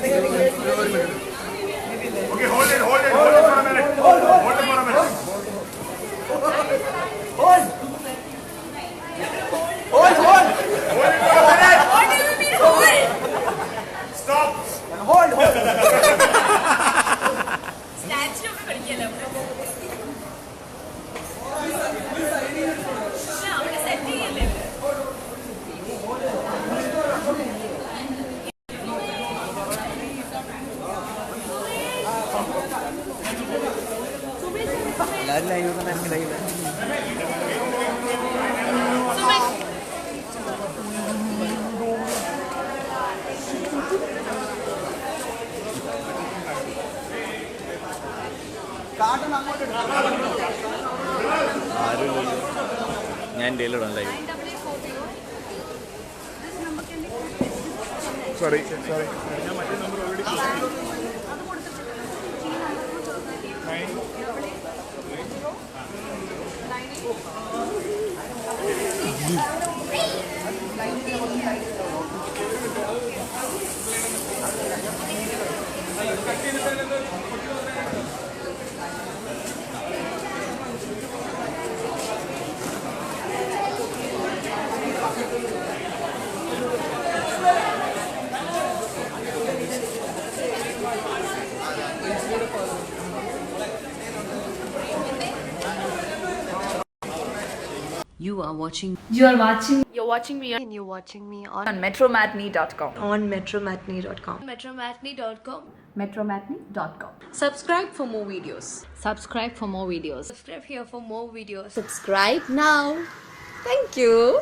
Okay, hold it for a minute. Hold it for a minute. Hold. Hold it for a minute. What do you mean hold? Stop. Hold. Statue ഒക്കെ കളിക്കല്ലോ. അവിടെ set ചെയ്യല്ലേ? എല്ലാവരും live കണ്ടില്ല. ഞാൻ ഡെയിലിടാം live. Sorry. ഞാൻ മറ്റേ number already You're watching me on metromatney.com. on metromatney.com. metromatney.com. Subscribe for more videos. Subscribe here for more videos. Subscribe now. Thank you.